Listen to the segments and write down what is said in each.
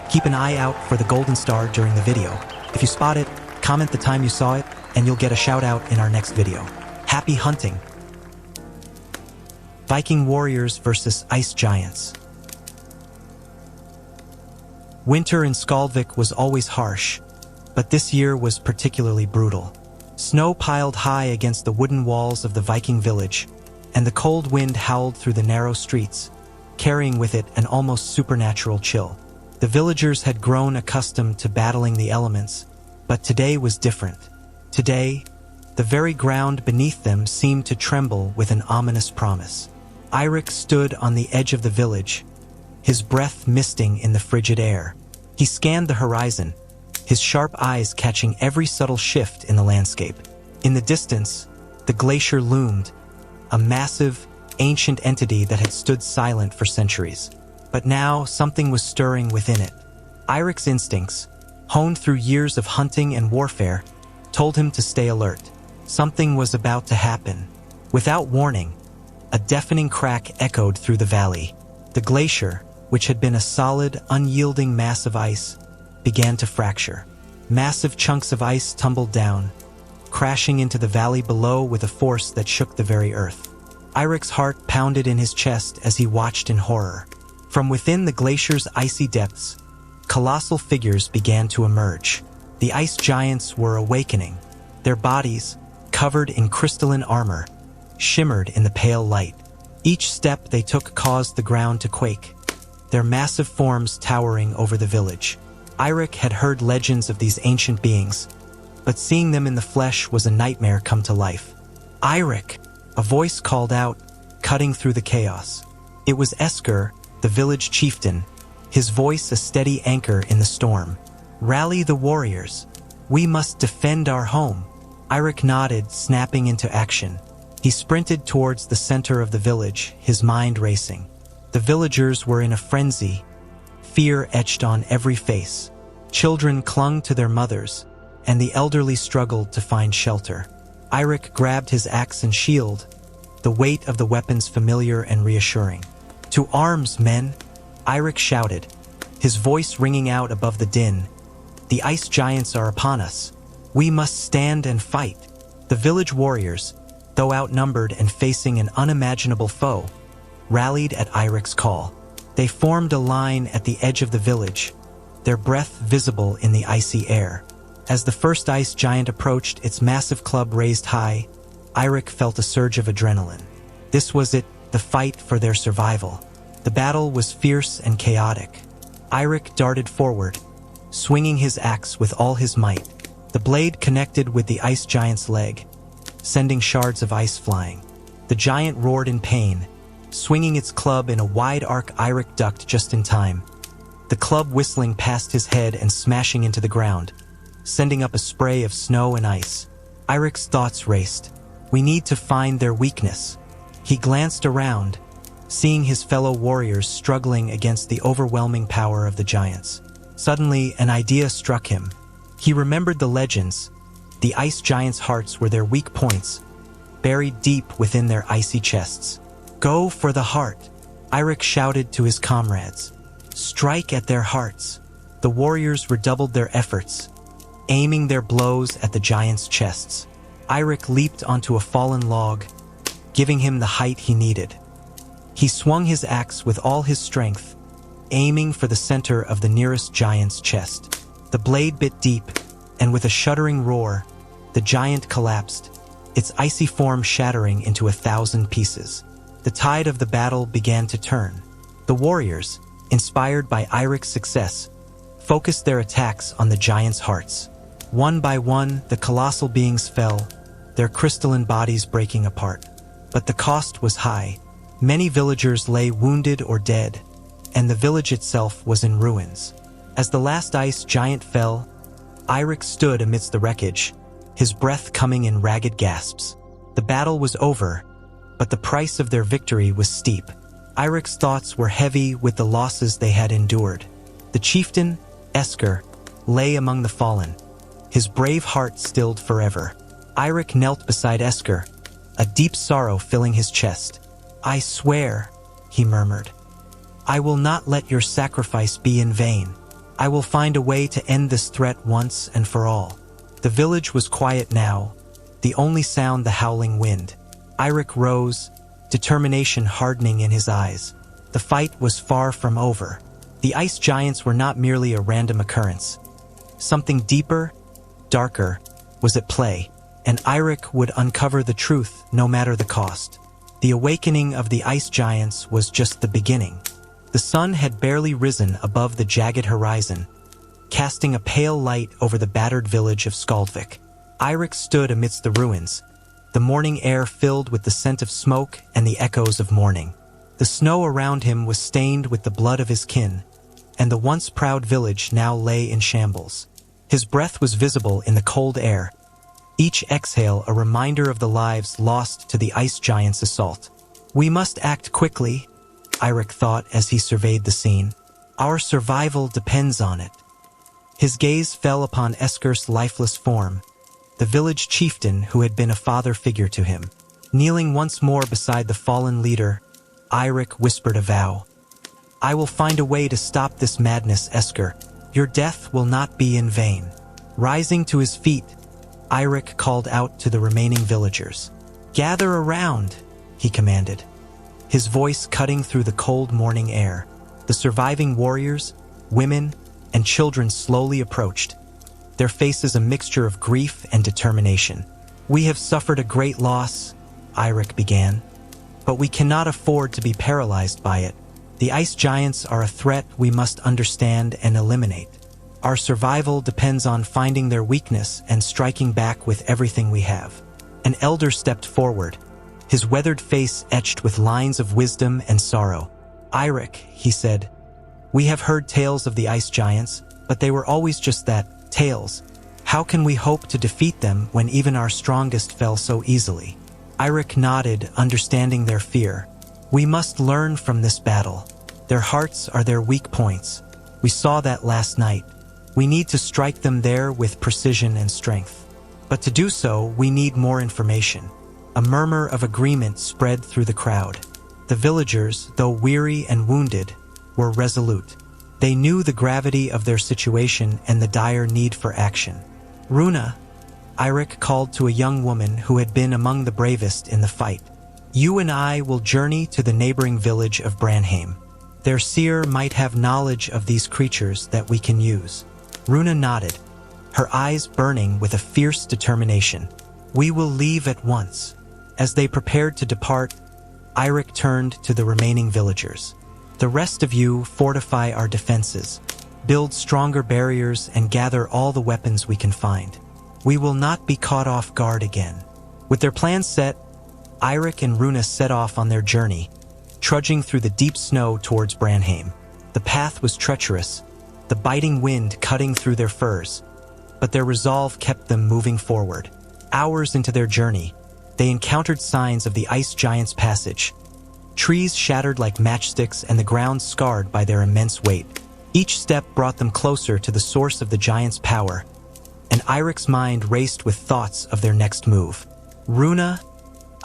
Keep an eye out for the golden star during the video. If you spot it, comment the time you saw it, and you'll get a shout out in our next video. Happy hunting! Viking warriors versus ice giants. Winter in Skaldvik was always harsh, but this year was particularly brutal. Snow piled high against the wooden walls of the Viking village, and the cold wind howled through the narrow streets, carrying with it an almost supernatural chill. The villagers had grown accustomed to battling the elements, but today was different. Today, the very ground beneath them seemed to tremble with an ominous promise. Eirik stood on the edge of the village, his breath misting in the frigid air. He scanned the horizon, his sharp eyes catching every subtle shift in the landscape. In the distance, the glacier loomed, a massive, ancient entity that had stood silent for centuries. But now, something was stirring within it. Eirik's instincts, honed through years of hunting and warfare, told him to stay alert. Something was about to happen. Without warning, a deafening crack echoed through the valley. The glacier, which had been a solid, unyielding mass of ice, began to fracture. Massive chunks of ice tumbled down, crashing into the valley below with a force that shook the very earth. Eirik's heart pounded in his chest as he watched in horror. From within the glacier's icy depths, colossal figures began to emerge. The ice giants were awakening. Their bodies, covered in crystalline armor, shimmered in the pale light. Each step they took caused the ground to quake, their massive forms towering over the village. Eirik had heard legends of these ancient beings, but seeing them in the flesh was a nightmare come to life. "Eirik!" a voice called out, cutting through the chaos. It was Esker, the village chieftain, his voice a steady anchor in the storm. "Rally the warriors. We must defend our home." Eirik nodded, snapping into action. He sprinted towards the center of the village, his mind racing. The villagers were in a frenzy, fear etched on every face. Children clung to their mothers, and the elderly struggled to find shelter. Eirik grabbed his axe and shield, the weight of the weapons familiar and reassuring. "To arms, men!" Eirik shouted, his voice ringing out above the din. "The ice giants are upon us. We must stand and fight." The village warriors, though outnumbered and facing an unimaginable foe, rallied at Eirik's call. They formed a line at the edge of the village, their breath visible in the icy air. As the first ice giant approached, its massive club raised high, Eirik felt a surge of adrenaline. This was it, the fight for their survival. The battle was fierce and chaotic. Eirik darted forward, swinging his axe with all his might. The blade connected with the ice giant's leg, sending shards of ice flying. The giant roared in pain, swinging its club in a wide arc. Eirik ducked just in time, the club whistling past his head and smashing into the ground, sending up a spray of snow and ice. Eirik's thoughts raced. We need to find their weakness. He glanced around, seeing his fellow warriors struggling against the overwhelming power of the giants. Suddenly, an idea struck him. He remembered the legends. The ice giants' hearts were their weak points, buried deep within their icy chests. "Go for the heart," Eirik shouted to his comrades. "Strike at their hearts." The warriors redoubled their efforts, aiming their blows at the giants' chests. Eirik leaped onto a fallen log, giving him the height he needed. He swung his axe with all his strength, aiming for the center of the nearest giant's chest. The blade bit deep, and with a shuddering roar, the giant collapsed, its icy form shattering into 1,000 pieces. The tide of the battle began to turn. The warriors, inspired by Eirik's success, focused their attacks on the giants' hearts. One by one, the colossal beings fell, their crystalline bodies breaking apart. But the cost was high. Many villagers lay wounded or dead, and the village itself was in ruins. As the last ice giant fell, Eirik stood amidst the wreckage, his breath coming in ragged gasps. The battle was over, but the price of their victory was steep. Eirik's thoughts were heavy with the losses they had endured. The chieftain, Esker, lay among the fallen, his brave heart stilled forever. Eirik knelt beside Esker, a deep sorrow filling his chest. "I swear," he murmured, "I will not let your sacrifice be in vain." I will find a way to end this threat once and for all. The village was quiet now, the only sound the howling wind. Eirik rose, determination hardening in his eyes. The fight was far from over. The ice giants were not merely a random occurrence. Something deeper, darker, was at play, and Eirik would uncover the truth no matter the cost. The awakening of the ice giants was just the beginning. The sun had barely risen above the jagged horizon, casting a pale light over the battered village of Skaldvik. Eirik stood amidst the ruins, the morning air filled with the scent of smoke and the echoes of mourning. The snow around him was stained with the blood of his kin, and the once proud village now lay in shambles. His breath was visible in the cold air, each exhale a reminder of the lives lost to the ice giant's assault. We must act quickly, Eirik thought as he surveyed the scene. Our survival depends on it. His gaze fell upon Esker's lifeless form, the village chieftain who had been a father figure to him. Kneeling once more beside the fallen leader, Eirik whispered a vow. I will find a way to stop this madness, Esker. Your death will not be in vain. Rising to his feet, Eirik called out to the remaining villagers. Gather around, he commanded, his voice cutting through the cold morning air. The surviving warriors, women, and children slowly approached, their faces a mixture of grief and determination. We have suffered a great loss, Eirik began, but we cannot afford to be paralyzed by it. The ice giants are a threat we must understand and eliminate. Our survival depends on finding their weakness and striking back with everything we have. An elder stepped forward, his weathered face etched with lines of wisdom and sorrow. Eirik, he said, we have heard tales of the ice giants, but they were always just that, tales. How can we hope to defeat them when even our strongest fell so easily? Eirik nodded, understanding their fear. We must learn from this battle. Their hearts are their weak points. We saw that last night. We need to strike them there with precision and strength. But to do so, we need more information. A murmur of agreement spread through the crowd. The villagers, though weary and wounded, were resolute. They knew the gravity of their situation and the dire need for action. Runa, Eirik called to a young woman who had been among the bravest in the fight. You and I will journey to the neighboring village of Branheim. Their seer might have knowledge of these creatures that we can use. Runa nodded, her eyes burning with a fierce determination. We will leave at once. As they prepared to depart, Eirik turned to the remaining villagers. The rest of you fortify our defenses, build stronger barriers, and gather all the weapons we can find. We will not be caught off guard again. With their plans set, Eirik and Runa set off on their journey, trudging through the deep snow towards Branheim. The path was treacherous, the biting wind cutting through their furs, but their resolve kept them moving forward. Hours into their journey, they encountered signs of the ice giant's passage. Trees shattered like matchsticks and the ground scarred by their immense weight. Each step brought them closer to the source of the giant's power, and Eirik's mind raced with thoughts of their next move. Runa,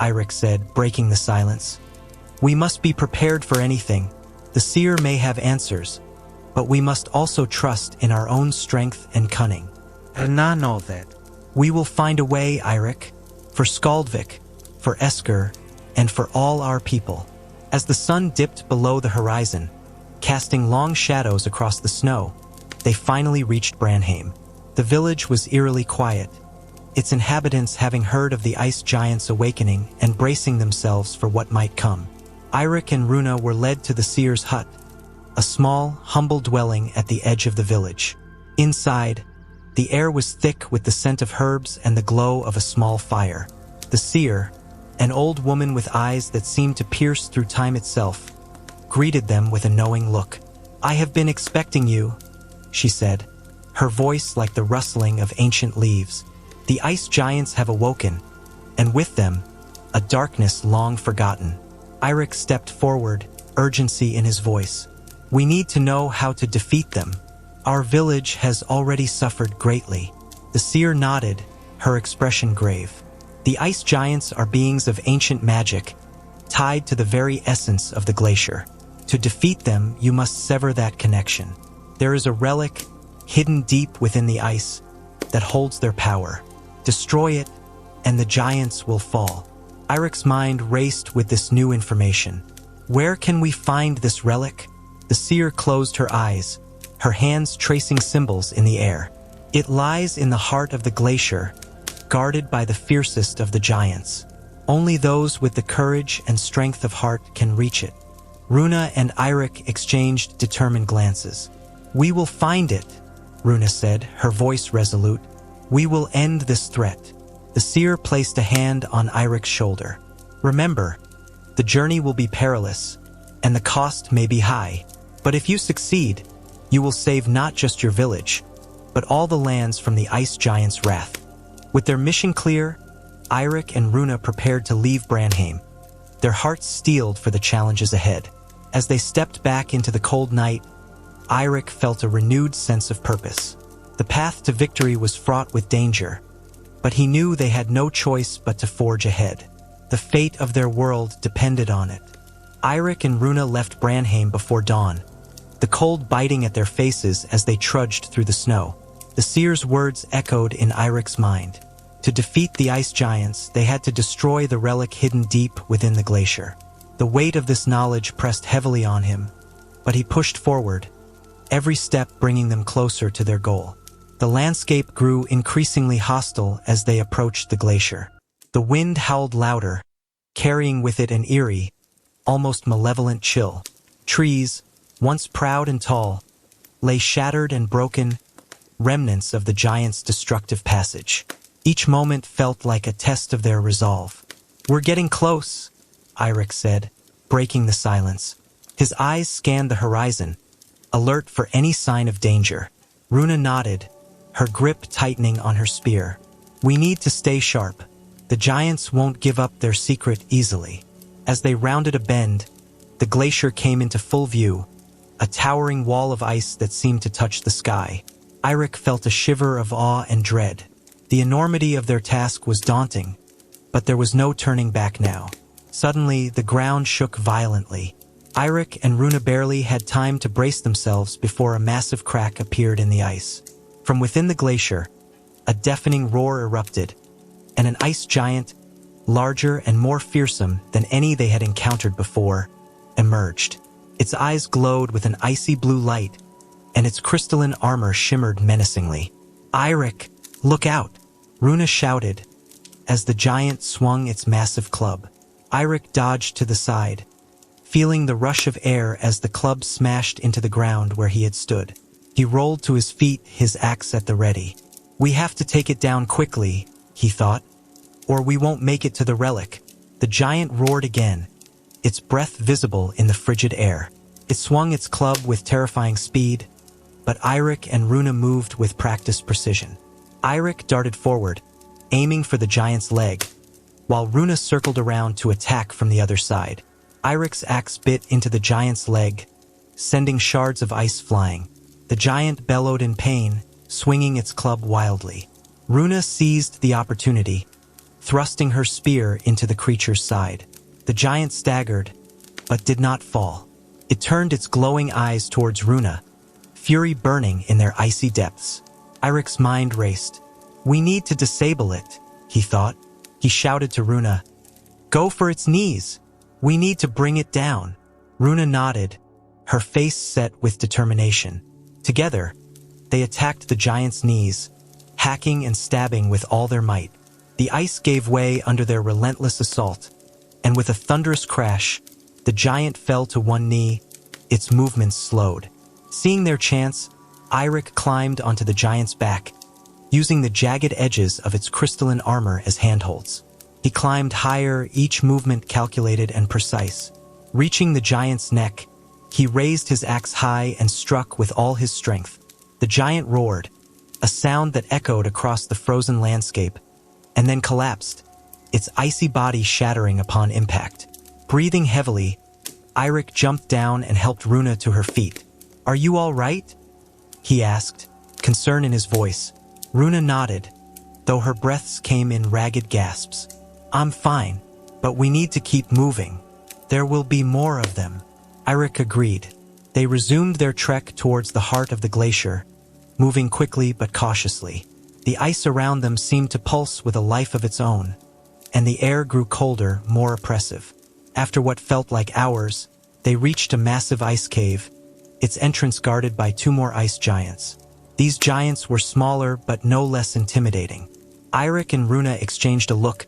Eirik said, breaking the silence. We must be prepared for anything. The seer may have answers, but we must also trust in our own strength and cunning. And I know that. We will find a way, Eirik, for Skaldvik, for Esker, and for all our people. As the sun dipped below the horizon, casting long shadows across the snow, they finally reached Branheim. The village was eerily quiet, its inhabitants having heard of the ice giant's awakening and bracing themselves for what might come. Eirik and Runa were led to the seer's hut, a small, humble dwelling at the edge of the village. Inside, the air was thick with the scent of herbs and the glow of a small fire. The seer, an old woman with eyes that seemed to pierce through time itself, greeted them with a knowing look. I have been expecting you, she said, her voice like the rustling of ancient leaves. The ice giants have awoken, and with them, a darkness long forgotten. Eirik stepped forward, urgency in his voice. We need to know how to defeat them. Our village has already suffered greatly. The seer nodded, her expression grave. The ice giants are beings of ancient magic, tied to the very essence of the glacier. To defeat them, you must sever that connection. There is a relic hidden deep within the ice that holds their power. Destroy it, and the giants will fall. Eirik's mind raced with this new information. Where can we find this relic? The seer closed her eyes, her hands tracing symbols in the air. It lies in the heart of the glacier, guarded by the fiercest of the giants. Only those with the courage and strength of heart can reach it. Runa and Eirik exchanged determined glances. We will find it, Runa said, her voice resolute. We will end this threat. The seer placed a hand on Eirik's shoulder. Remember, the journey will be perilous, and the cost may be high. But if you succeed, you will save not just your village, but all the lands from the ice giant's wrath. With their mission clear, Eirik and Runa prepared to leave Branheim, their hearts steeled for the challenges ahead. As they stepped back into the cold night, Eirik felt a renewed sense of purpose. The path to victory was fraught with danger, but he knew they had no choice but to forge ahead. The fate of their world depended on it. Eirik and Runa left Branheim before dawn, the cold biting at their faces as they trudged through the snow. The seer's words echoed in Eirik's mind. To defeat the ice giants, they had to destroy the relic hidden deep within the glacier. The weight of this knowledge pressed heavily on him, but he pushed forward, every step bringing them closer to their goal. The landscape grew increasingly hostile as they approached the glacier. The wind howled louder, carrying with it an eerie, almost malevolent chill. Trees, once proud and tall, lay shattered and broken, remnants of the giants' destructive passage. Each moment felt like a test of their resolve. We're getting close, Eirik said, breaking the silence. His eyes scanned the horizon, alert for any sign of danger. Runa nodded, her grip tightening on her spear. We need to stay sharp. The giants won't give up their secret easily. As they rounded a bend, the glacier came into full view, a towering wall of ice that seemed to touch the sky. Eirik felt a shiver of awe and dread. The enormity of their task was daunting, but there was no turning back now. Suddenly, the ground shook violently. Eirik and Runa barely had time to brace themselves before a massive crack appeared in the ice. From within the glacier, a deafening roar erupted, and an ice giant, larger and more fearsome than any they had encountered before, emerged. Its eyes glowed with an icy blue light, and its crystalline armor shimmered menacingly. Eirik, look out! Runa shouted, as the giant swung its massive club. Eirik dodged to the side, feeling the rush of air as the club smashed into the ground where he had stood. He rolled to his feet, his axe at the ready. We have to take it down quickly, he thought, or we won't make it to the relic. The giant roared again, its breath visible in the frigid air. It swung its club with terrifying speed, but Eirik and Runa moved with practiced precision. Eirik darted forward, aiming for the giant's leg, while Runa circled around to attack from the other side. Eirik's axe bit into the giant's leg, sending shards of ice flying. The giant bellowed in pain, swinging its club wildly. Runa seized the opportunity, thrusting her spear into the creature's side. The giant staggered, but did not fall. It turned its glowing eyes towards Runa, fury burning in their icy depths. Eirik's mind raced. We need to disable it, he thought. He shouted to Runa, Go for its knees! We need to bring it down. Runa nodded, her face set with determination. Together, they attacked the giant's knees, hacking and stabbing with all their might. The ice gave way under their relentless assault, and with a thunderous crash, the giant fell to one knee, its movements slowed. Seeing their chance, Eirik climbed onto the giant's back, using the jagged edges of its crystalline armor as handholds. He climbed higher, each movement calculated and precise. Reaching the giant's neck, he raised his axe high and struck with all his strength. The giant roared, a sound that echoed across the frozen landscape, and then collapsed, its icy body shattering upon impact. Breathing heavily, Eirik jumped down and helped Runa to her feet. Are you all right? He asked, concern in his voice. Runa nodded, though her breaths came in ragged gasps. I'm fine, but we need to keep moving. There will be more of them. Eirik agreed, They resumed their trek towards the heart of the glacier, moving quickly but cautiously. The ice around them seemed to pulse with a life of its own, and the air grew colder, more oppressive. After what felt like hours, they reached a massive ice cave, its entrance guarded by 2 more ice giants. These giants were smaller but no less intimidating. Eirik and Runa exchanged a look,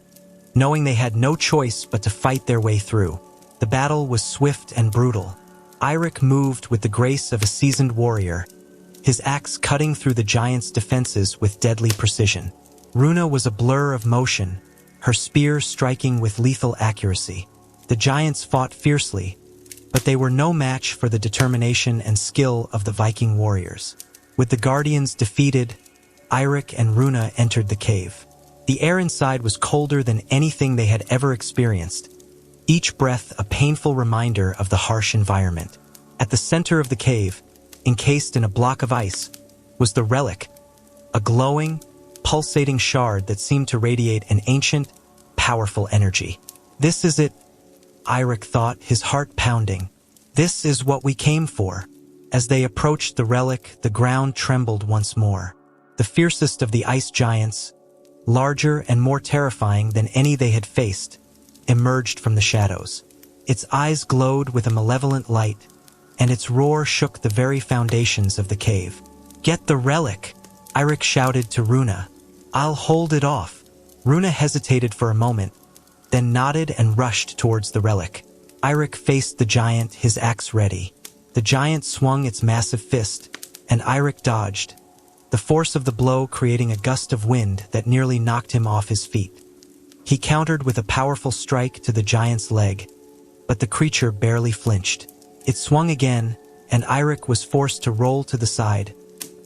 knowing they had no choice but to fight their way through. The battle was swift and brutal. Eirik moved with the grace of a seasoned warrior, his axe cutting through the giants' defenses with deadly precision. Runa was a blur of motion, her spear striking with lethal accuracy. The giants fought fiercely, but they were no match for the determination and skill of the Viking warriors. With the guardians defeated, Eirik and Runa entered the cave. The air inside was colder than anything they had ever experienced, each breath a painful reminder of the harsh environment. At the center of the cave, encased in a block of ice, was the relic, a glowing, pulsating shard that seemed to radiate an ancient, powerful energy. "This is it," Eirik thought, his heart pounding. "This is what we came for." As they approached the relic, the ground trembled once more. The fiercest of the ice giants, larger and more terrifying than any they had faced, emerged from the shadows. Its eyes glowed with a malevolent light, and its roar shook the very foundations of the cave. "Get the relic," Eirik shouted to Runa. "I'll hold it off." Runa hesitated for a moment, then nodded and rushed towards the relic. Eirik faced the giant, his axe ready. The giant swung its massive fist, and Eirik dodged, the force of the blow creating a gust of wind that nearly knocked him off his feet. He countered with a powerful strike to the giant's leg, but the creature barely flinched. It swung again, and Eirik was forced to roll to the side,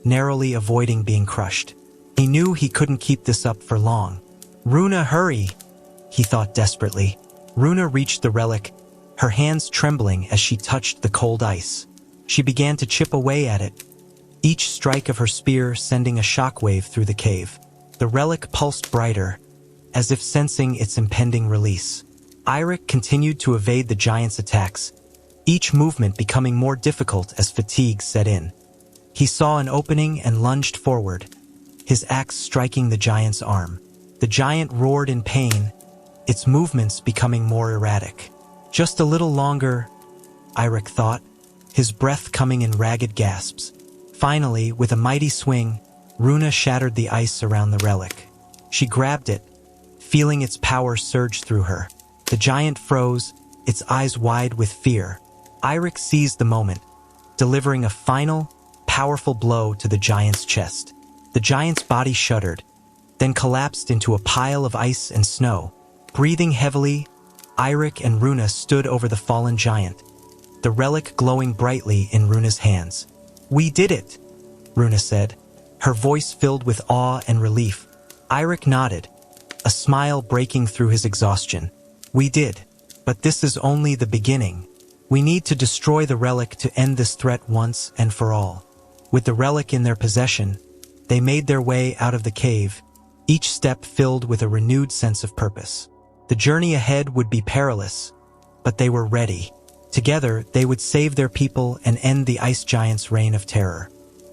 narrowly avoiding being crushed. He knew he couldn't keep this up for long. "Runa, hurry!" he thought desperately. Runa reached the relic, her hands trembling as she touched the cold ice. She began to chip away at it, each strike of her spear sending a shockwave through the cave. The relic pulsed brighter, as if sensing its impending release. Eirik continued to evade the giant's attacks, each movement becoming more difficult as fatigue set in. He saw an opening and lunged forward, his axe striking the giant's arm. The giant roared in pain, its movements becoming more erratic. Just a little longer, Eirik thought, his breath coming in ragged gasps. Finally, with a mighty swing, Runa shattered the ice around the relic. She grabbed it, feeling its power surge through her. The giant froze, its eyes wide with fear. Eirik seized the moment, delivering a final, powerful blow to the giant's chest. The giant's body shuddered, then collapsed into a pile of ice and snow. Breathing heavily, Eirik and Runa stood over the fallen giant, the relic glowing brightly in Runa's hands. "We did it," Runa said, her voice filled with awe and relief. Eirik nodded, a smile breaking through his exhaustion. "We did, but this is only the beginning. We need to destroy the relic to end this threat once and for all." With the relic in their possession, they made their way out of the cave, each step filled with a renewed sense of purpose. The journey ahead would be perilous, but they were ready. Together, they would save their people and end the ice giant's reign of terror.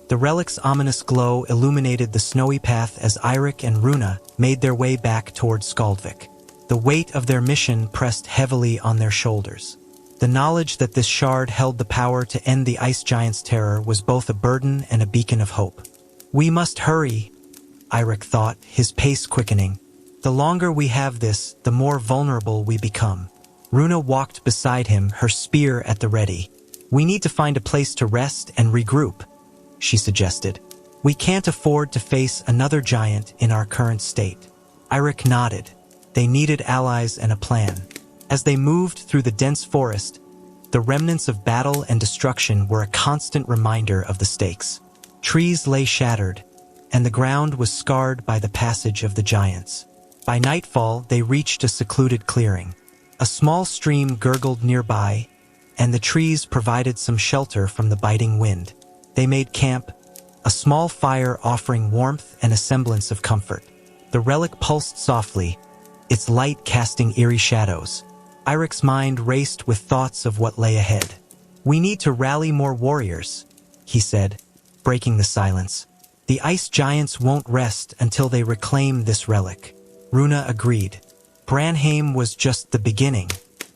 The relic's ominous glow illuminated the snowy path as Eirik and Runa made their way back towards Skaldvik. The weight of their mission pressed heavily on their shoulders. The knowledge that this shard held the power to end the ice giant's terror was both a burden and a beacon of hope. "We must hurry," Eirik thought, his pace quickening. "The longer we have this, the more vulnerable we become." Runa walked beside him, her spear at the ready. "We need to find a place to rest and regroup," she suggested. "We can't afford to face another giant in our current state." Eirik nodded. They needed allies and a plan. As they moved through the dense forest, the remnants of battle and destruction were a constant reminder of the stakes. Trees lay shattered, and the ground was scarred by the passage of the giants. By nightfall, they reached a secluded clearing. A small stream gurgled nearby, and the trees provided some shelter from the biting wind. They made camp, a small fire offering warmth and a semblance of comfort. The relic pulsed softly, its light casting eerie shadows. Eirik's mind raced with thoughts of what lay ahead. "We need to rally more warriors," he said, breaking the silence. "The ice giants won't rest until they reclaim this relic." Runa agreed. Branheim was just the beginning.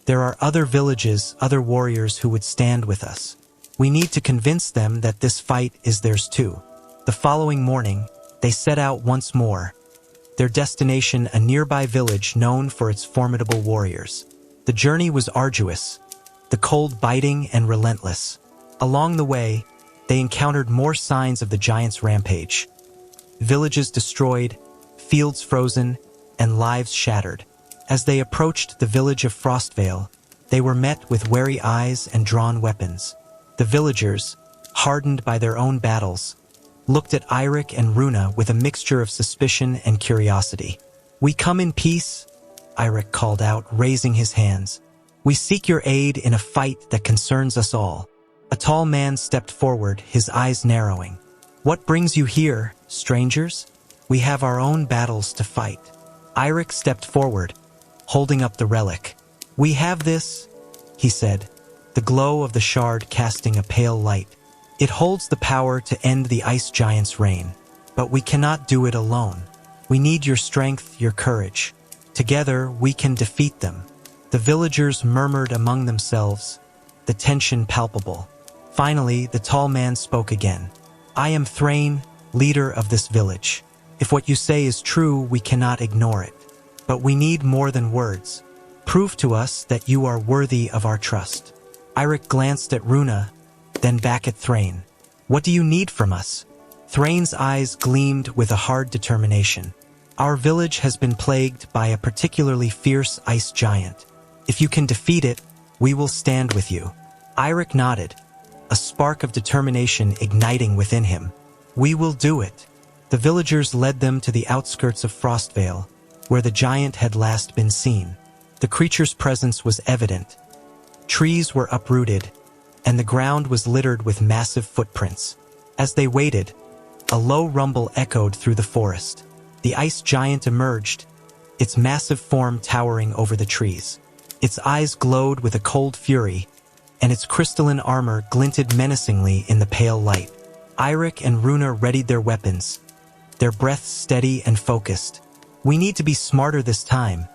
There are other villages, other warriors who would stand with us. We need to convince them that this fight is theirs too. The following morning, they set out once more, their destination a nearby village known for its formidable warriors. The journey was arduous, the cold biting and relentless. Along the way, they encountered more signs of the giants' rampage. Villages destroyed, fields frozen, and lives shattered. As they approached the village of Frostvale, they were met with wary eyes and drawn weapons. The villagers, hardened by their own battles, looked at Eirik and Runa with a mixture of suspicion and curiosity. "We come in peace," Eirik called out, raising his hands. "We seek your aid in a fight that concerns us all." A tall man stepped forward, his eyes narrowing. "What brings you here, strangers? We have our own battles to fight." Eirik stepped forward, holding up the relic. "We have this," he said, the glow of the shard casting a pale light. "It holds the power to end the ice giant's reign, but we cannot do it alone. We need your strength, your courage. Together, we can defeat them." The villagers murmured among themselves, the tension palpable. Finally, the tall man spoke again. "I am Thrain, leader of this village. If what you say is true, we cannot ignore it. But we need more than words. Prove to us that you are worthy of our trust." Eirik glanced at Runa, then back at Thrain. "What do you need from us?" Thrain's eyes gleamed with a hard determination. "Our village has been plagued by a particularly fierce ice giant. If you can defeat it, we will stand with you." Eirik nodded, a spark of determination igniting within him. "We will do it." The villagers led them to the outskirts of Frostvale, where the giant had last been seen. The creature's presence was evident. Trees were uprooted, and the ground was littered with massive footprints. As they waited, a low rumble echoed through the forest. The ice giant emerged, its massive form towering over the trees. Its eyes glowed with a cold fury, and its crystalline armor glinted menacingly in the pale light. Eirik and Runa readied their weapons, their breaths steady and focused. "We need to be smarter this time,"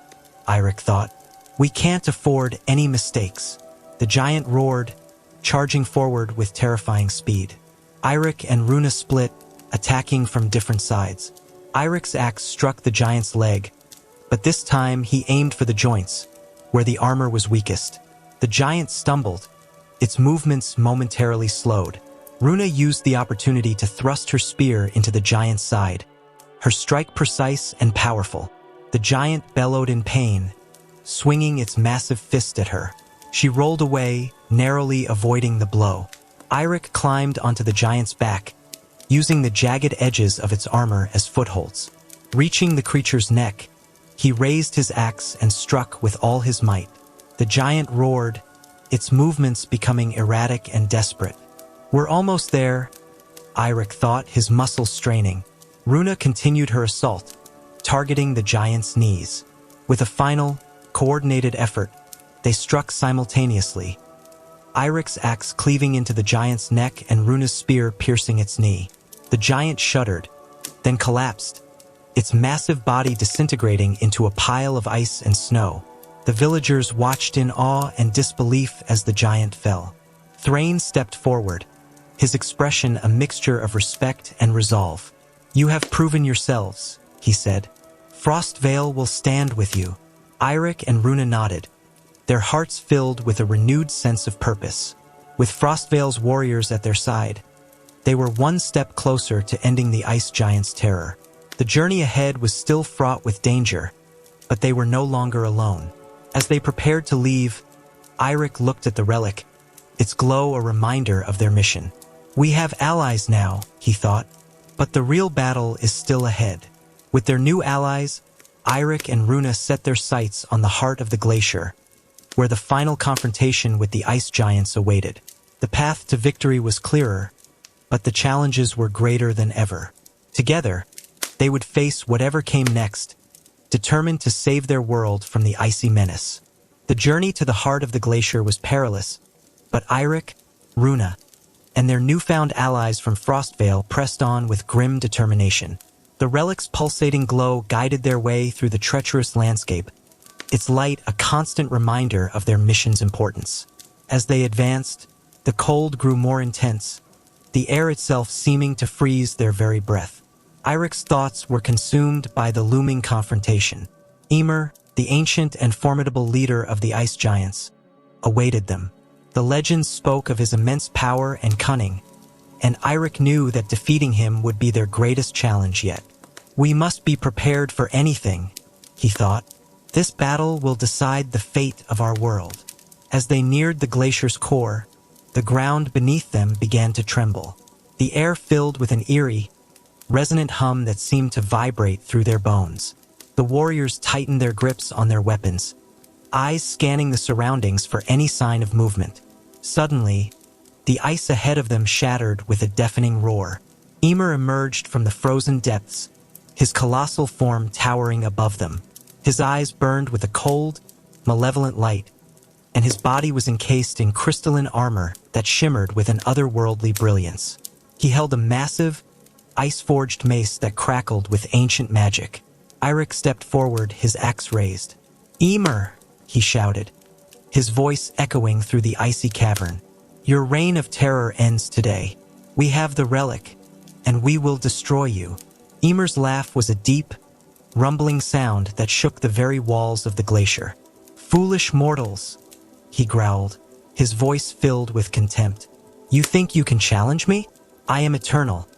Eirik thought. "We can't afford any mistakes." The giant roared, charging forward with terrifying speed. Eirik and Runa split, attacking from different sides. Eirik's axe struck the giant's leg, but this time he aimed for the joints, where the armor was weakest. The giant stumbled, its movements momentarily slowed. Runa used the opportunity to thrust her spear into the giant's side, her strike precise and powerful. The giant bellowed in pain, swinging its massive fist at her. She rolled away, narrowly avoiding the blow. Eirik climbed onto the giant's back, using the jagged edges of its armor as footholds. Reaching the creature's neck, he raised his axe and struck with all his might. The giant roared, its movements becoming erratic and desperate. "We're almost there," Eirik thought, his muscles straining. Runa continued her assault, targeting the giant's knees. With a final, coordinated effort, they struck simultaneously, Eirik's axe cleaving into the giant's neck and Runa's spear piercing its knee. The giant shuddered, then collapsed, its massive body disintegrating into a pile of ice and snow. The villagers watched in awe and disbelief as the giant fell. Thrain stepped forward, his expression a mixture of respect and resolve. "You have proven yourselves," he said. "Frostvale will stand with you." Eirik and Runa nodded, their hearts filled with a renewed sense of purpose. With Frostvale's warriors at their side, they were one step closer to ending the ice giant's terror. The journey ahead was still fraught with danger, but they were no longer alone. As they prepared to leave, Eirik looked at the relic, its glow a reminder of their mission. "We have allies now," he thought, "but the real battle is still ahead." With their new allies, Eirik and Runa set their sights on the heart of the glacier, where the final confrontation with the ice giants awaited. The path to victory was clearer, but the challenges were greater than ever. Together, they would face whatever came next, determined to save their world from the icy menace. The journey to the heart of the glacier was perilous, but Eirik, Runa, and their newfound allies from Frostvale pressed on with grim determination. The relic's pulsating glow guided their way through the treacherous landscape, its light a constant reminder of their mission's importance. As they advanced, the cold grew more intense, the air itself seeming to freeze their very breath. Eirik's thoughts were consumed by the looming confrontation. Ymir, the ancient and formidable leader of the ice giants, awaited them. The legends spoke of his immense power and cunning, and Eirik knew that defeating him would be their greatest challenge yet. We must be prepared for anything, he thought. This battle will decide the fate of our world. As they neared the glacier's core, the ground beneath them began to tremble. The air filled with an eerie, resonant hum that seemed to vibrate through their bones. The warriors tightened their grips on their weapons, eyes scanning the surroundings for any sign of movement. Suddenly, the ice ahead of them shattered with a deafening roar. Ymir emerged from the frozen depths, his colossal form towering above them. His eyes burned with a cold, malevolent light, and his body was encased in crystalline armor that shimmered with an otherworldly brilliance. He held a massive, ice-forged mace that crackled with ancient magic. Eirik stepped forward, his axe raised. "Ymir!" he shouted, his voice echoing through the icy cavern. "Your reign of terror ends today. We have the relic, and we will destroy you." Ymir's laugh was a deep, rumbling sound that shook the very walls of the glacier. "Foolish mortals," he growled, his voice filled with contempt. "You think you can challenge me? I am eternal,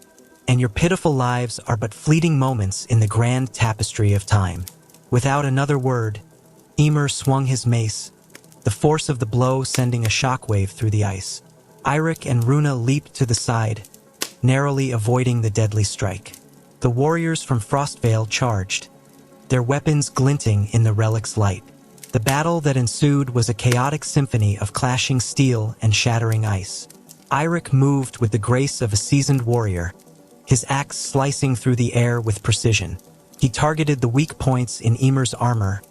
and your pitiful lives are but fleeting moments in the grand tapestry of time." Without another word, Ymir swung his mace, the force of the blow sending a shockwave through the ice. Eirik and Runa leaped to the side, narrowly avoiding the deadly strike. The warriors from Frostvale charged, their weapons glinting in the relic's light. The battle that ensued was a chaotic symphony of clashing steel and shattering ice. Eirik moved with the grace of a seasoned warrior, his axe slicing through the air with precision. He targeted the weak points in Ymir's armor,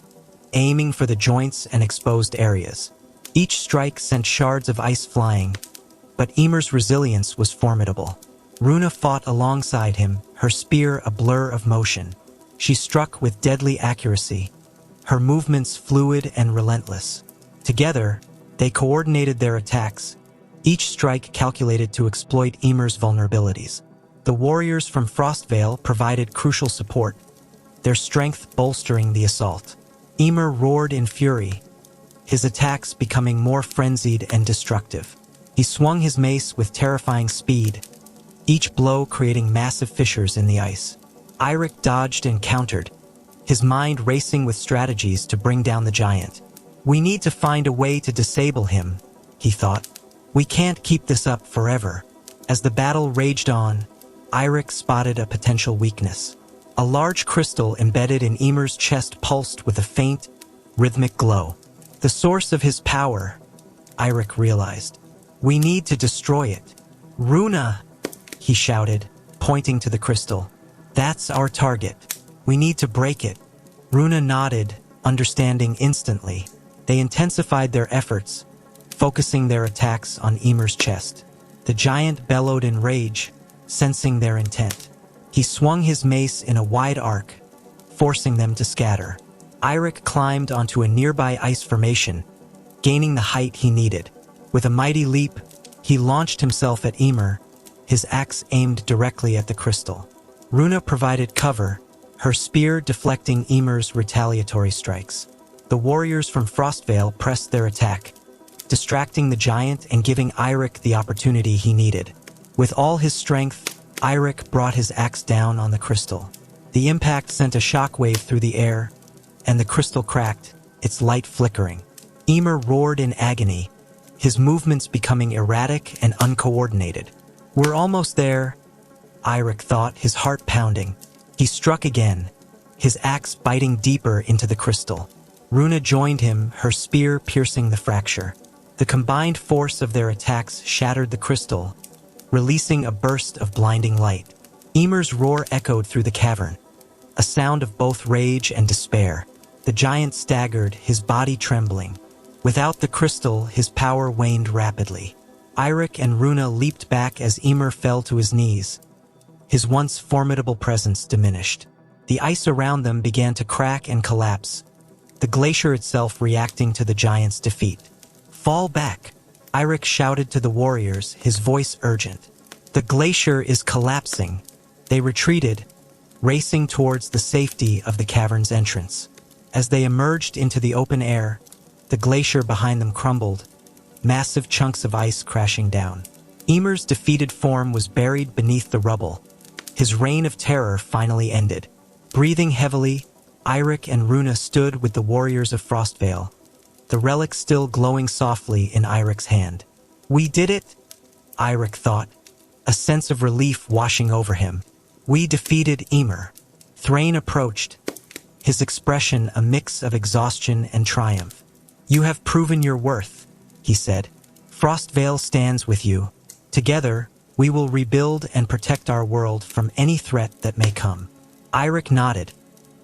aiming for the joints and exposed areas. Each strike sent shards of ice flying, but Ymir's resilience was formidable. Runa fought alongside him, her spear a blur of motion. She struck with deadly accuracy, her movements fluid and relentless. Together, they coordinated their attacks, each strike calculated to exploit Ymir's vulnerabilities. The warriors from Frostvale provided crucial support, their strength bolstering the assault. Ymir roared in fury, his attacks becoming more frenzied and destructive. He swung his mace with terrifying speed, each blow creating massive fissures in the ice. Eirik dodged and countered, his mind racing with strategies to bring down the giant. "We need to find a way to disable him," he thought. "We can't keep this up forever." As the battle raged on, Eirik spotted a potential weakness. A large crystal embedded in Ymir's chest pulsed with a faint, rhythmic glow. The source of his power, Eirik realized. "We need to destroy it." "Runa!" he shouted, pointing to the crystal. "That's our target. We need to break it." Runa nodded, understanding instantly. They intensified their efforts, focusing their attacks on Ymir's chest. The giant bellowed in rage, sensing their intent. He swung his mace in a wide arc, forcing them to scatter. Eirik climbed onto a nearby ice formation, gaining the height he needed. With a mighty leap, he launched himself at Ymir, his axe aimed directly at the crystal. Runa provided cover, her spear deflecting Ymir's retaliatory strikes. The warriors from Frostvale pressed their attack, distracting the giant and giving Eirik the opportunity he needed. With all his strength, Eirik brought his axe down on the crystal. The impact sent a shockwave through the air, and the crystal cracked, its light flickering. Ymir roared in agony, his movements becoming erratic and uncoordinated. "We're almost there," Eirik thought, his heart pounding. He struck again, his axe biting deeper into the crystal. Runa joined him, her spear piercing the fracture. The combined force of their attacks shattered the crystal, releasing a burst of blinding light. Ymir's roar echoed through the cavern, a sound of both rage and despair. The giant staggered, his body trembling. Without the crystal, his power waned rapidly. Eirik and Runa leaped back as Ymir fell to his knees. His once formidable presence diminished. The ice around them began to crack and collapse, the glacier itself reacting to the giant's defeat. "Fall back," Eirik shouted to the warriors, his voice urgent. "The glacier is collapsing." They retreated, racing towards the safety of the cavern's entrance. As they emerged into the open air, the glacier behind them crumbled, massive chunks of ice crashing down. Ymir's defeated form was buried beneath the rubble. His reign of terror finally ended. Breathing heavily, Eirik and Runa stood with the warriors of Frostvale, the relic still glowing softly in Eirik's hand. "We did it," Eirik thought, a sense of relief washing over him. "We defeated Ymir." Thrain approached, his expression a mix of exhaustion and triumph. "You have proven your worth," he said. "Frostvale stands with you. Together, we will rebuild and protect our world from any threat that may come." Eirik nodded,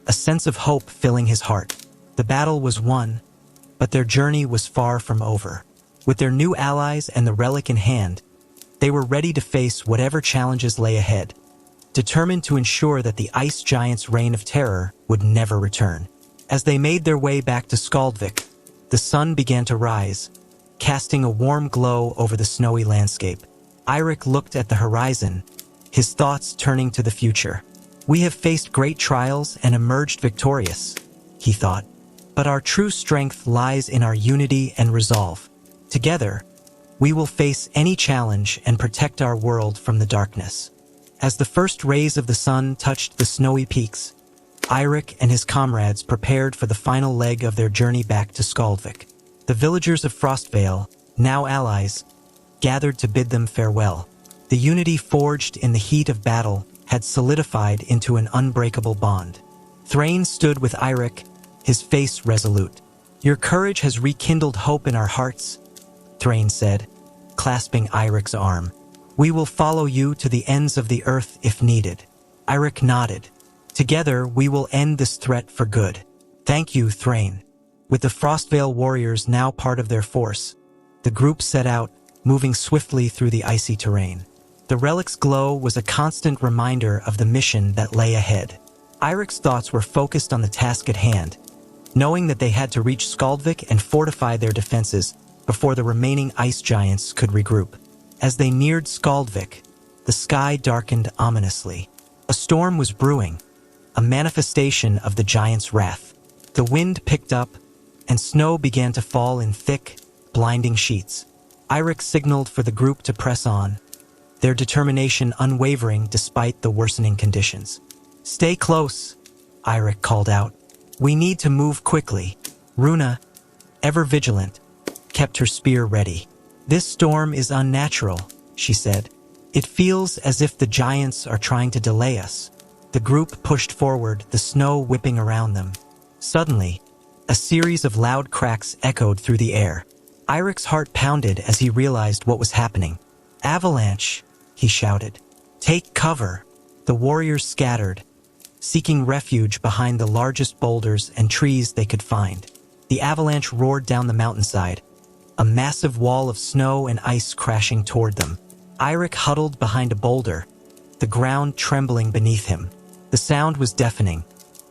a sense of hope filling his heart. The battle was won, but their journey was far from over. With their new allies and the relic in hand, they were ready to face whatever challenges lay ahead, determined to ensure that the ice giant's reign of terror would never return. As they made their way back to Skaldvik, the sun began to rise, casting a warm glow over the snowy landscape. Eirik looked at the horizon, his thoughts turning to the future. "We have faced great trials and emerged victorious," he thought. "But our true strength lies in our unity and resolve. Together, we will face any challenge and protect our world from the darkness." As the first rays of the sun touched the snowy peaks, Eirik and his comrades prepared for the final leg of their journey back to Skaldvik. The villagers of Frostvale, now allies, gathered to bid them farewell. The unity forged in the heat of battle had solidified into an unbreakable bond. Thrain stood with Eirik, his face resolute. "Your courage has rekindled hope in our hearts," Thrain said, clasping Eirik's arm. "We will follow you to the ends of the earth if needed." Eirik nodded. "Together, we will end this threat for good." "Thank you, Thrain." With the Frostvale warriors now part of their force, the group set out, moving swiftly through the icy terrain. The relic's glow was a constant reminder of the mission that lay ahead. Eirik's thoughts were focused on the task at hand, knowing that they had to reach Skaldvik and fortify their defenses before the remaining ice giants could regroup. As they neared Skaldvik, the sky darkened ominously. A storm was brewing, a manifestation of the giant's wrath. The wind picked up, and snow began to fall in thick, blinding sheets. Eirik signaled for the group to press on, their determination unwavering despite the worsening conditions. "Stay close," Eirik called out. "We need to move quickly." Runa, ever vigilant, kept her spear ready. "This storm is unnatural," she said. "It feels as if the giants are trying to delay us." The group pushed forward, the snow whipping around them. Suddenly, a series of loud cracks echoed through the air. Eirik's heart pounded as he realized what was happening. "Avalanche!" he shouted. "Take cover!" The warriors scattered, seeking refuge behind the largest boulders and trees they could find. The avalanche roared down the mountainside, a massive wall of snow and ice crashing toward them. Eirik huddled behind a boulder, the ground trembling beneath him. The sound was deafening,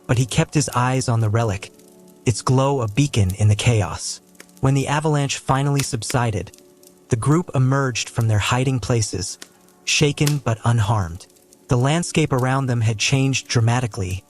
but he kept his eyes on the relic, its glow a beacon in the chaos. When the avalanche finally subsided, the group emerged from their hiding places, shaken but unharmed. The landscape around them had changed dramatically,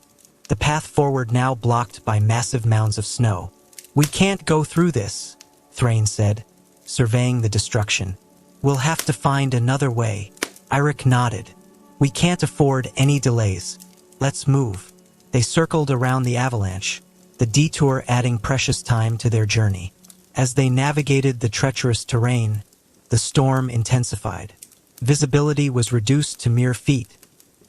the path forward now blocked by massive mounds of snow. "We can't go through this," Thrain said, surveying the destruction. "We'll have to find another way." Eirik nodded. "We can't afford any delays. Let's move." They circled around the avalanche, the detour adding precious time to their journey. As they navigated the treacherous terrain, the storm intensified. Visibility was reduced to mere feet,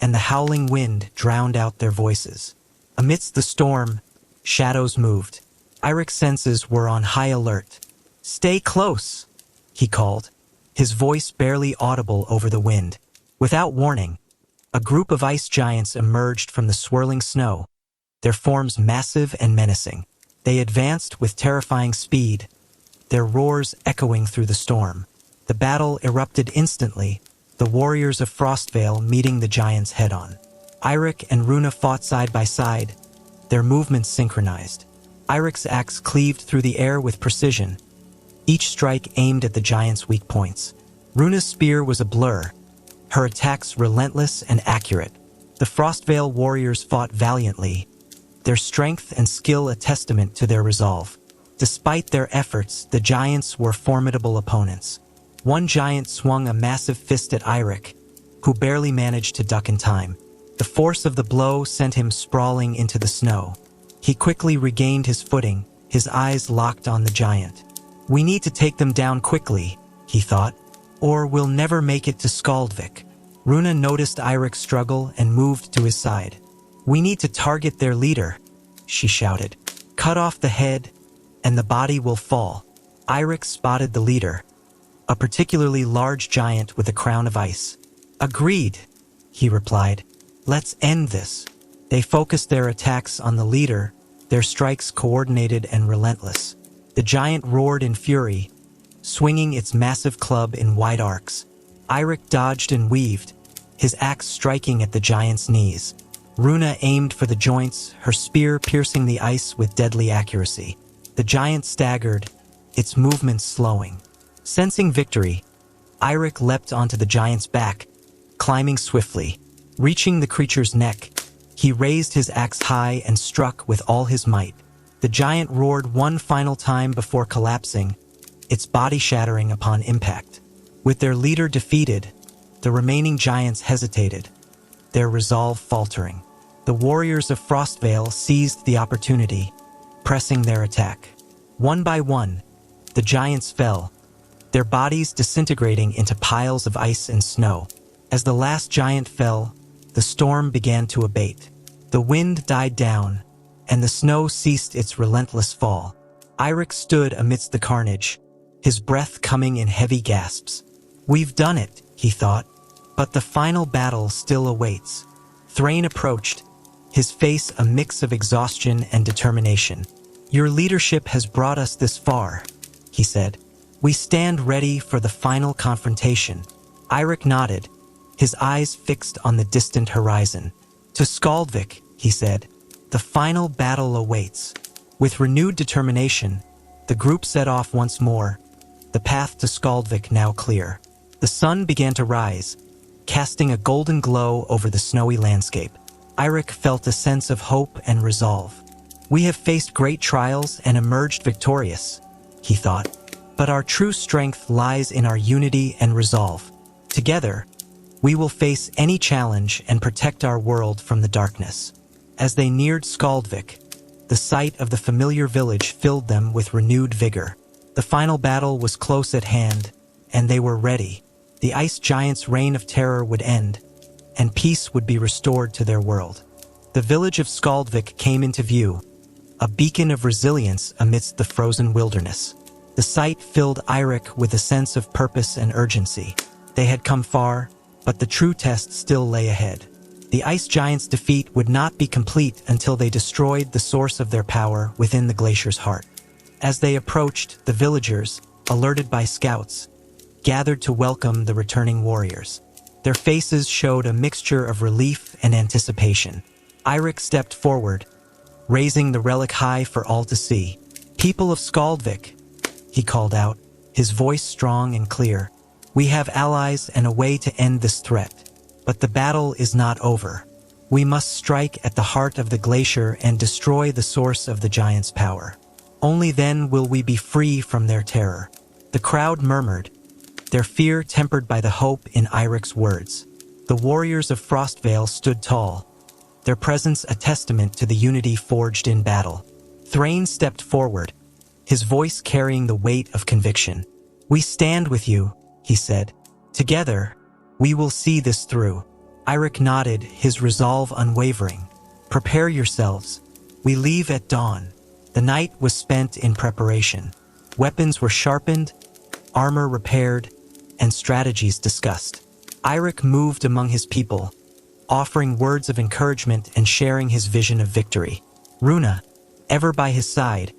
and the howling wind drowned out their voices. Amidst the storm, shadows moved. Eirik's senses were on high alert. "Stay close," he called, his voice barely audible over the wind. Without warning, a group of ice giants emerged from the swirling snow, their forms massive and menacing. They advanced with terrifying speed, their roars echoing through the storm. The battle erupted instantly, the warriors of Frostvale meeting the giants head-on. Eirik and Runa fought side by side, their movements synchronized. Eirik's axe cleaved through the air with precision, each strike aimed at the giant's weak points. Runa's spear was a blur, her attacks relentless and accurate. The Frostvale warriors fought valiantly, their strength and skill a testament to their resolve. Despite their efforts, the giants were formidable opponents. One giant swung a massive fist at Eirik, who barely managed to duck in time. The force of the blow sent him sprawling into the snow. He quickly regained his footing, his eyes locked on the giant. "We need to take them down quickly," he thought, "or we'll never make it to Skaldvik." Runa noticed Eirik's struggle and moved to his side. "We need to target their leader," she shouted. "Cut off the head, and the body will fall." Eirik spotted the leader, a particularly large giant with a crown of ice. "Agreed," he replied. "Let's end this." They focused their attacks on the leader, their strikes coordinated and relentless. The giant roared in fury, swinging its massive club in wide arcs. Eirik dodged and weaved, his axe striking at the giant's knees. Runa aimed for the joints, her spear piercing the ice with deadly accuracy. The giant staggered, its movements slowing. Sensing victory, Eirik leapt onto the giant's back, climbing swiftly. Reaching the creature's neck, he raised his axe high and struck with all his might. The giant roared one final time before collapsing, its body shattering upon impact. With their leader defeated, the remaining giants hesitated, their resolve faltering. The warriors of Frostvale seized the opportunity, pressing their attack. One by one, the giants fell, their bodies disintegrating into piles of ice and snow. As the last giant fell, the storm began to abate. The wind died down, and the snow ceased its relentless fall. Eirik stood amidst the carnage, his breath coming in heavy gasps. "We've done it," he thought, "but the final battle still awaits." Thrain approached, his face a mix of exhaustion and determination. "Your leadership has brought us this far," he said. "We stand ready for the final confrontation." Eirik nodded, his eyes fixed on the distant horizon. "To Skaldvik," he said. "The final battle awaits." With renewed determination, the group set off once more, the path to Skaldvik now clear. The sun began to rise, casting a golden glow over the snowy landscape. Eirik felt a sense of hope and resolve. "We have faced great trials and emerged victorious," he thought. "But our true strength lies in our unity and resolve. Together, we will face any challenge and protect our world from the darkness." As they neared Skaldvik, the sight of the familiar village filled them with renewed vigor. The final battle was close at hand, and they were ready. The ice giant's reign of terror would end, and peace would be restored to their world. The village of Skaldvik came into view, a beacon of resilience amidst the frozen wilderness. The sight filled Eirik with a sense of purpose and urgency. They had come far, but the true test still lay ahead. The ice giant's defeat would not be complete until they destroyed the source of their power within the glacier's heart. As they approached, the villagers, alerted by scouts, gathered to welcome the returning warriors. Their faces showed a mixture of relief and anticipation. Eirik stepped forward, raising the relic high for all to see. "People of Skaldvik," he called out, his voice strong and clear. "We have allies and a way to end this threat. But the battle is not over. We must strike at the heart of the glacier and destroy the source of the giant's power. Only then will we be free from their terror." The crowd murmured, their fear tempered by the hope in Eirik's words. The warriors of Frostvale stood tall, their presence a testament to the unity forged in battle. Thrain stepped forward, his voice carrying the weight of conviction. "We stand with you," he said. "Together, we will see this through." Eirik nodded, his resolve unwavering. "Prepare yourselves. We leave at dawn." The night was spent in preparation. Weapons were sharpened, armor repaired, and strategies discussed. Eirik moved among his people, offering words of encouragement and sharing his vision of victory. Runa, ever by his side,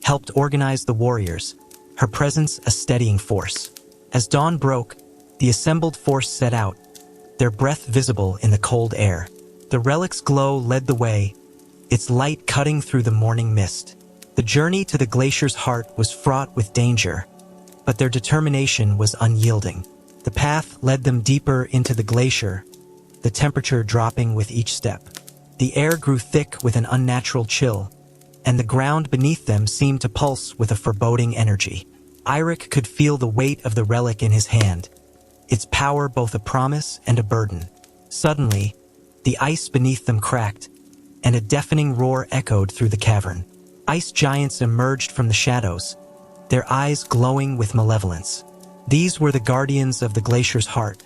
helped organize the warriors, her presence a steadying force. As dawn broke, the assembled force set out, their breath visible in the cold air. The relic's glow led the way, its light cutting through the morning mist. The journey to the glacier's heart was fraught with danger, but their determination was unyielding. The path led them deeper into the glacier, the temperature dropping with each step. The air grew thick with an unnatural chill, and the ground beneath them seemed to pulse with a foreboding energy. Eirik could feel the weight of the relic in his hand, its power both a promise and a burden. Suddenly, the ice beneath them cracked, and a deafening roar echoed through the cavern. Ice giants emerged from the shadows, their eyes glowing with malevolence. These were the guardians of the glacier's heart,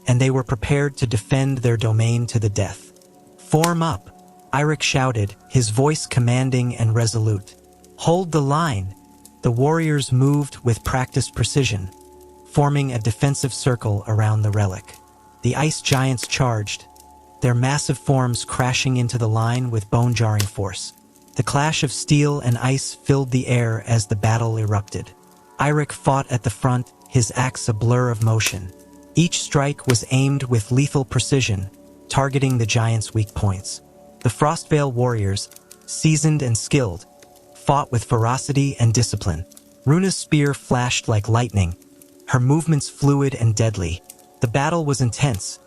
and they were prepared to defend their domain to the death. "Form up," Eirik shouted, his voice commanding and resolute. "Hold the line." The warriors moved with practiced precision, forming a defensive circle around the relic. The ice giants charged, their massive forms crashing into the line with bone-jarring force. The clash of steel and ice filled the air as the battle erupted. Eirik fought at the front, his axe a blur of motion. Each strike was aimed with lethal precision, targeting the giants' weak points. The Frostvale warriors, seasoned and skilled, fought with ferocity and discipline. Runa's spear flashed like lightning, her movements fluid and deadly. The battle was intense,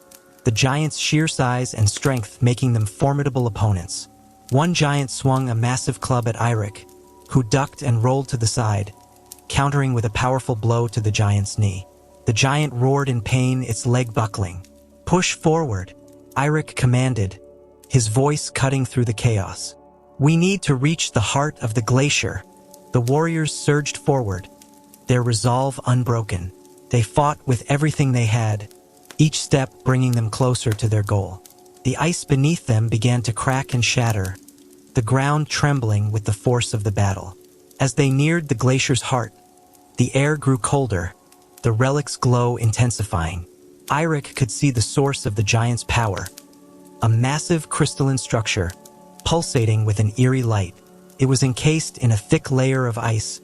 the giants' sheer size and strength making them formidable opponents. One giant swung a massive club at Eirik, who ducked and rolled to the side, countering with a powerful blow to the giant's knee. The giant roared in pain, its leg buckling. "Push forward," Eirik commanded, his voice cutting through the chaos. "We need to reach the heart of the glacier." The warriors surged forward, their resolve unbroken. They fought with everything they had, each step bringing them closer to their goal. The ice beneath them began to crack and shatter, the ground trembling with the force of the battle. As they neared the glacier's heart, the air grew colder, the relic's glow intensifying. Eirik could see the source of the giant's power, a massive crystalline structure, pulsating with an eerie light. It was encased in a thick layer of ice,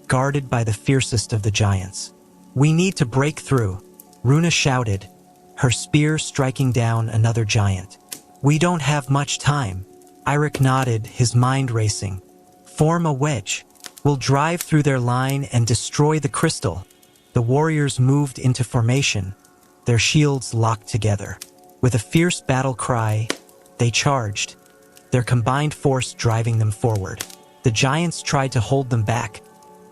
guarded by the fiercest of the giants. "We need to break through," Runa shouted, her spear striking down another giant. "We don't have much time." Eirik nodded, his mind racing. "Form a wedge. We'll drive through their line and destroy the crystal." The warriors moved into formation, their shields locked together. With a fierce battle cry, they charged, their combined force driving them forward. The giants tried to hold them back,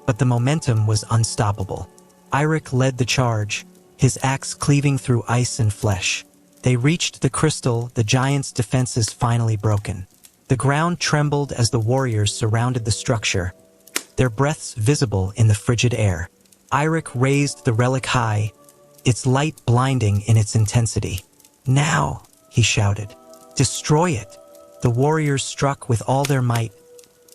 but the momentum was unstoppable. Eirik led the charge, his axe cleaving through ice and flesh. They reached the crystal, the giants' defenses finally broken. The ground trembled as the warriors surrounded the structure, their breaths visible in the frigid air. Eirik raised the relic high, its light blinding in its intensity. "Now," he shouted, "destroy it." The warriors struck with all their might,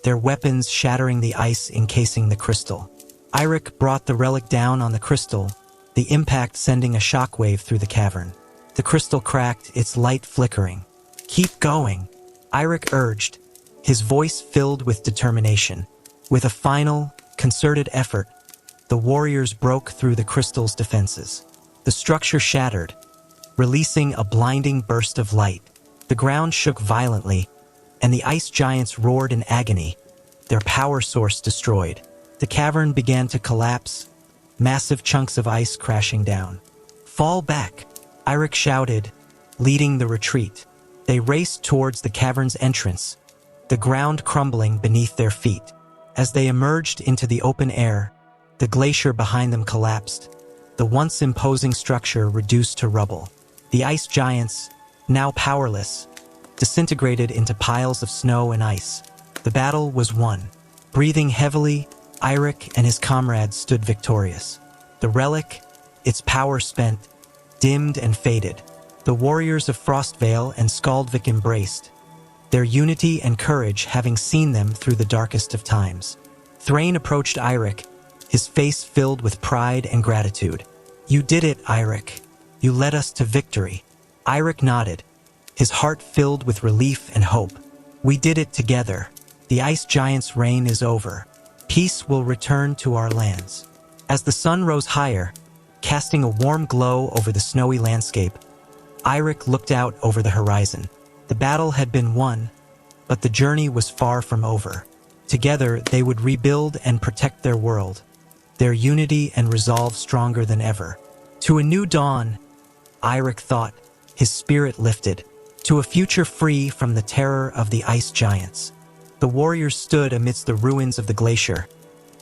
their weapons shattering the ice encasing the crystal. Eirik brought the relic down on the crystal, the impact sending a shockwave through the cavern. The crystal cracked, its light flickering. "Keep going," Eirik urged, his voice filled with determination. With a final, concerted effort, the warriors broke through the crystal's defenses. The structure shattered, releasing a blinding burst of light. The ground shook violently, and the ice giants roared in agony, their power source destroyed. The cavern began to collapse, massive chunks of ice crashing down. "Fall back," Eirik shouted, leading the retreat. They raced towards the cavern's entrance, the ground crumbling beneath their feet. As they emerged into the open air, the glacier behind them collapsed, the once imposing structure reduced to rubble. The ice giants, now powerless, disintegrated into piles of snow and ice. The battle was won. Breathing heavily, Eirik and his comrades stood victorious. The relic, its power spent, dimmed and faded. The warriors of Frostvale and Skaldvik embraced, their unity and courage having seen them through the darkest of times. Thrain approached Eirik, his face filled with pride and gratitude. "You did it, Eirik. You led us to victory." Eirik nodded, his heart filled with relief and hope. "We did it together. The ice giant's reign is over. Peace will return to our lands." As the sun rose higher, casting a warm glow over the snowy landscape. Eirik looked out over the horizon. The battle had been won, but the journey was far from over. Together, they would rebuild and protect their world, their unity and resolve stronger than ever. To a new dawn, Eirik thought, his spirit lifted, to a future free from the terror of the ice giants. The warriors stood amidst the ruins of the glacier,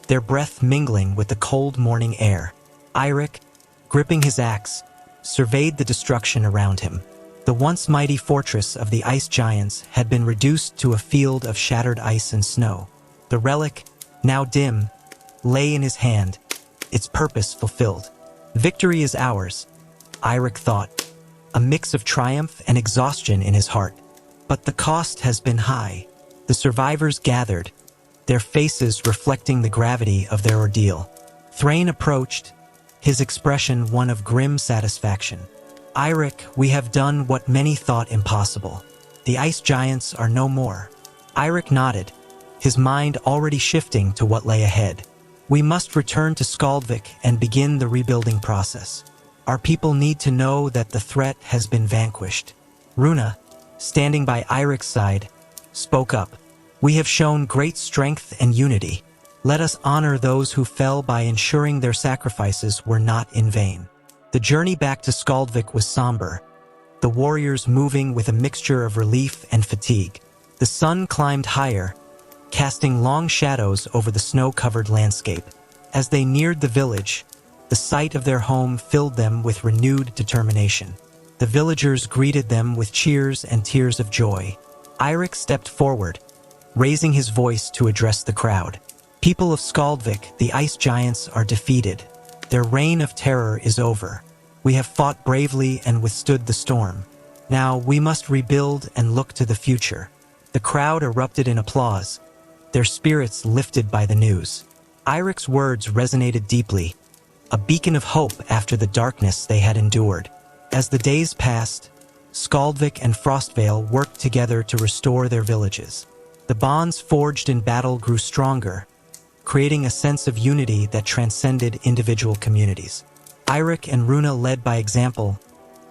their breath mingling with the cold morning air. Eirik, gripping his axe, surveyed the destruction around him. The once mighty fortress of the ice giants had been reduced to a field of shattered ice and snow. The relic, now dim, lay in his hand, its purpose fulfilled. Victory is ours, Eirik thought, a mix of triumph and exhaustion in his heart. But the cost has been high. The survivors gathered, their faces reflecting the gravity of their ordeal. Thrain approached, his expression one of grim satisfaction. Eirik, we have done what many thought impossible. The ice giants are no more. Eirik nodded, his mind already shifting to what lay ahead. We must return to Skaldvik and begin the rebuilding process. Our people need to know that the threat has been vanquished. Runa, standing by Eirik's side, spoke up. We have shown great strength and unity. Let us honor those who fell by ensuring their sacrifices were not in vain. The journey back to Skaldvik was somber, the warriors moving with a mixture of relief and fatigue. The sun climbed higher, casting long shadows over the snow-covered landscape. As they neared the village, the sight of their home filled them with renewed determination. The villagers greeted them with cheers and tears of joy. Eirik stepped forward, raising his voice to address the crowd. People of Skaldvik, the ice giants are defeated. Their reign of terror is over. We have fought bravely and withstood the storm. Now we must rebuild and look to the future. The crowd erupted in applause, their spirits lifted by the news. Eirik's words resonated deeply, a beacon of hope after the darkness they had endured. As the days passed, Skaldvik and Frostvale worked together to restore their villages. The bonds forged in battle grew stronger, creating a sense of unity that transcended individual communities. Eirik and Runa led by example,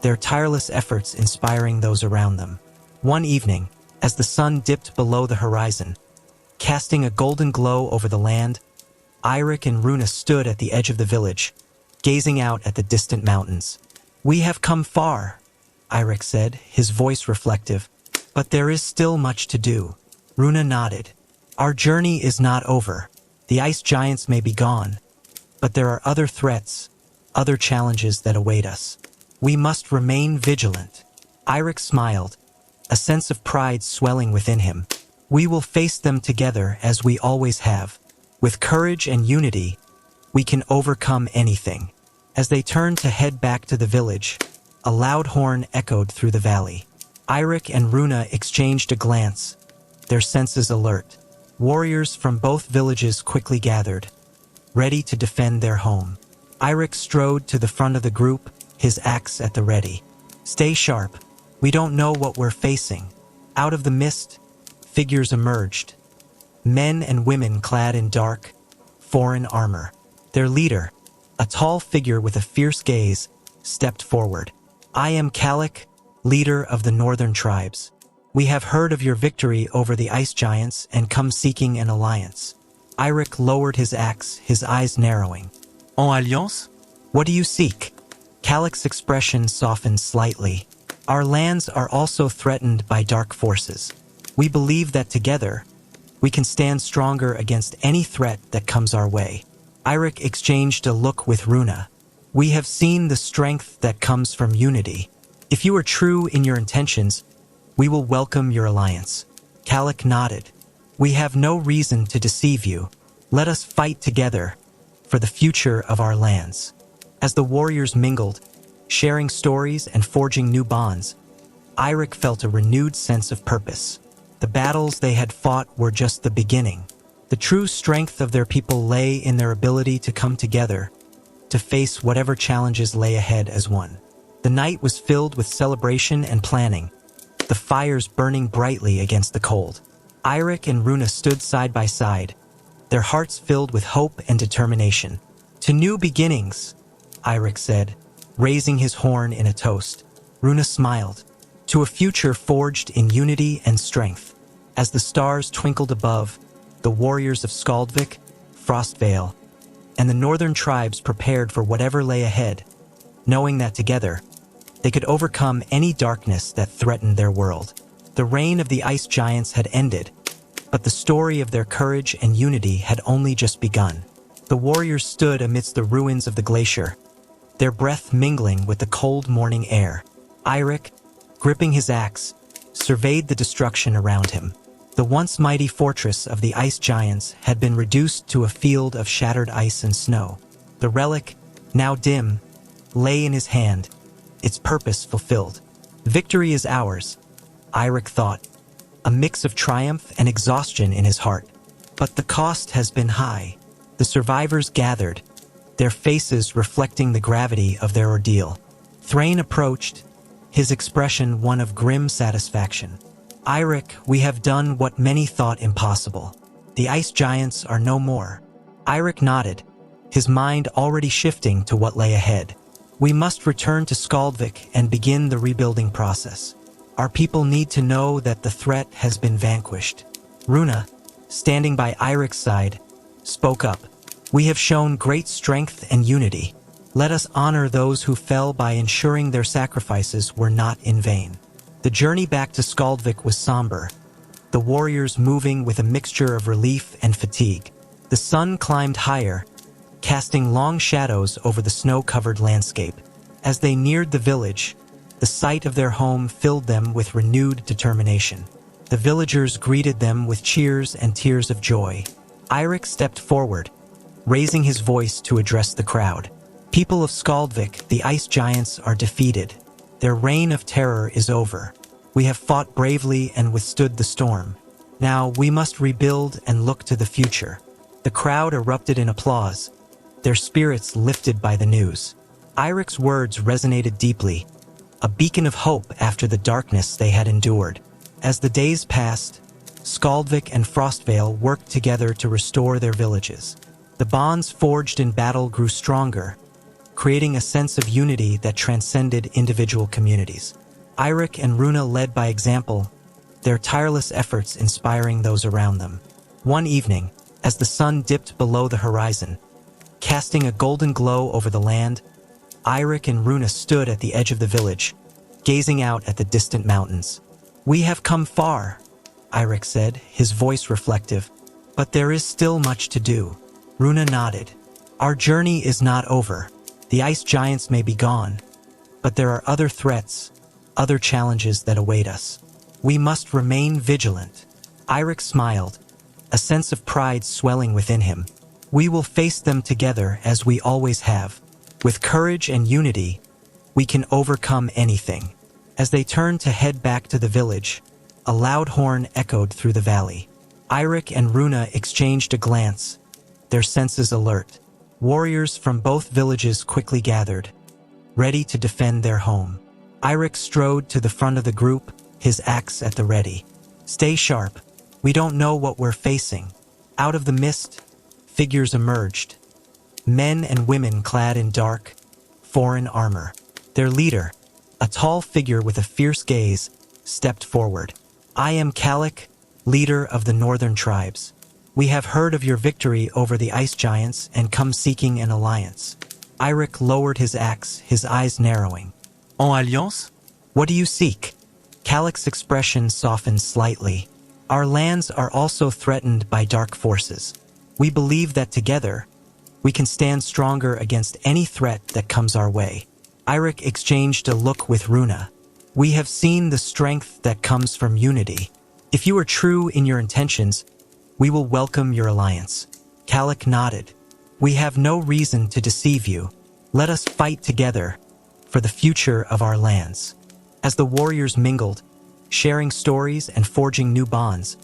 their tireless efforts inspiring those around them. One evening, as the sun dipped below the horizon, casting a golden glow over the land, Eirik and Runa stood at the edge of the village, gazing out at the distant mountains. We have come far, Eirik said, his voice reflective, but there is still much to do. Runa nodded. Our journey is not over. The ice giants may be gone, but there are other threats, other challenges that await us. We must remain vigilant. Eirik smiled, a sense of pride swelling within him. We will face them together as we always have. With courage and unity, we can overcome anything. As they turned to head back to the village, a loud horn echoed through the valley. Eirik and Runa exchanged a glance, their senses alert. Warriors from both villages quickly gathered, ready to defend their home. Eirik strode to the front of the group, his axe at the ready. Stay sharp. We don't know what we're facing. Out of the mist, figures emerged. Men and women clad in dark, foreign armor. Their leader, a tall figure with a fierce gaze, stepped forward. I am Kalik, leader of the northern tribes. We have heard of your victory over the ice giants and come seeking an alliance. Eirik lowered his axe, his eyes narrowing. En alliance? What do you seek? Kalik's expression softened slightly. Our lands are also threatened by dark forces. We believe that together, we can stand stronger against any threat that comes our way. Eirik exchanged a look with Runa. We have seen the strength that comes from unity. If you are true in your intentions, we will welcome your alliance. Kalik nodded. We have no reason to deceive you. Let us fight together for the future of our lands. As the warriors mingled, sharing stories and forging new bonds, Eirik felt a renewed sense of purpose. The battles they had fought were just the beginning. The true strength of their people lay in their ability to come together, to face whatever challenges lay ahead as one. The night was filled with celebration and planning, the fires burning brightly against the cold. Eirik and Runa stood side by side, their hearts filled with hope and determination. To new beginnings, Eirik said, raising his horn in a toast. Runa smiled. To a future forged in unity and strength. As the stars twinkled above, the warriors of Skaldvik, Frostvale, and the northern tribes prepared for whatever lay ahead, knowing that together, they could overcome any darkness that threatened their world. The reign of the ice giants had ended, but the story of their courage and unity had only just begun. The warriors stood amidst the ruins of the glacier, their breath mingling with the cold morning air. Eirik, gripping his axe, surveyed the destruction around him. The once mighty fortress of the ice giants had been reduced to a field of shattered ice and snow. The relic, now dim, lay in his hand, its purpose fulfilled. Victory is ours, Eirik thought, a mix of triumph and exhaustion in his heart. But the cost has been high. The survivors gathered, their faces reflecting the gravity of their ordeal. Thrain approached, his expression one of grim satisfaction. Eirik, we have done what many thought impossible. The ice giants are no more. Eirik nodded, his mind already shifting to what lay ahead. We must return to Skaldvik and begin the rebuilding process. Our people need to know that the threat has been vanquished. Runa, standing by Eirik's side, spoke up. We have shown great strength and unity. Let us honor those who fell by ensuring their sacrifices were not in vain. The journey back to Skaldvik was somber, the warriors moving with a mixture of relief and fatigue. The sun climbed higher, casting long shadows over the snow-covered landscape. As they neared the village, the sight of their home filled them with renewed determination. The villagers greeted them with cheers and tears of joy. Eirik stepped forward, raising his voice to address the crowd. People of Skaldvik, the ice giants are defeated. Their reign of terror is over. We have fought bravely and withstood the storm. Now we must rebuild and look to the future. The crowd erupted in applause, their spirits lifted by the news. Eirik's words resonated deeply, a beacon of hope after the darkness they had endured. As the days passed, Skaldvik and Frostvale worked together to restore their villages. The bonds forged in battle grew stronger, creating a sense of unity that transcended individual communities. Eirik and Runa led by example, their tireless efforts inspiring those around them. One evening, as the sun dipped below the horizon, casting a golden glow over the land, Eirik and Runa stood at the edge of the village, gazing out at the distant mountains. We have come far, Eirik said, his voice reflective, but there is still much to do. Runa nodded. Our journey is not over. The ice giants may be gone, but there are other threats, other challenges that await us. We must remain vigilant. Eirik smiled, a sense of pride swelling within him. We will face them together as we always have. With courage and unity, we can overcome anything. As they turned to head back to the village, a loud horn echoed through the valley. Eirik and Runa exchanged a glance, their senses alert. Warriors from both villages quickly gathered, ready to defend their home. Eirik strode to the front of the group, his axe at the ready. Stay sharp. We don't know what we're facing. Out of the mist, figures emerged. Men and women clad in dark, foreign armor. Their leader, a tall figure with a fierce gaze, stepped forward. I am Kalik, leader of the northern tribes. We have heard of your victory over the ice giants and come seeking an alliance. Eirik lowered his axe, his eyes narrowing. En alliance? What do you seek? Kalik's expression softened slightly. Our lands are also threatened by dark forces. We believe that together, we can stand stronger against any threat that comes our way. Eirik exchanged a look with Runa. We have seen the strength that comes from unity. If you are true in your intentions, we will welcome your alliance. Kalik nodded. We have no reason to deceive you. Let us fight together for the future of our lands. As the warriors mingled, sharing stories and forging new bonds,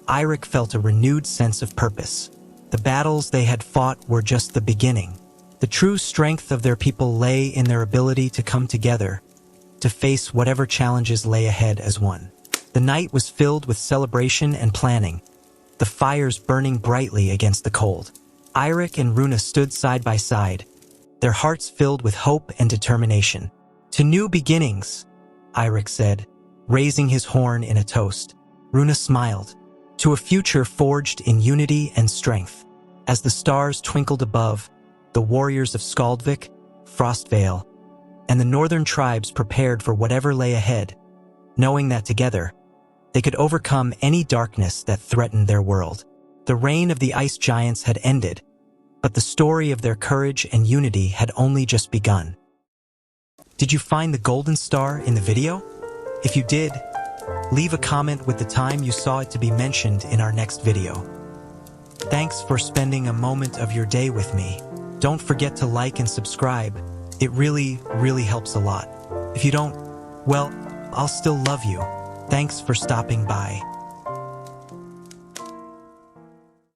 Eirik felt a renewed sense of purpose. The battles they had fought were just the beginning. The true strength of their people lay in their ability to come together, to face whatever challenges lay ahead as one. The night was filled with celebration and planning, the fires burning brightly against the cold. Eirik and Runa stood side by side, their hearts filled with hope and determination. "To new beginnings," Eirik said, raising his horn in a toast. Runa smiled. "To a future forged in unity and strength." As the stars twinkled above, the warriors of Skaldvik, Frostvale, and the northern tribes prepared for whatever lay ahead, knowing that together, they could overcome any darkness that threatened their world. The reign of the ice giants had ended, but the story of their courage and unity had only just begun. Did you find the golden star in the video? If you did, leave a comment with the time you saw it to be mentioned in our next video. Thanks for spending a moment of your day with me. Don't forget to like and subscribe. It really helps a lot. If you don't, well, I'll still love you. Thanks for stopping by.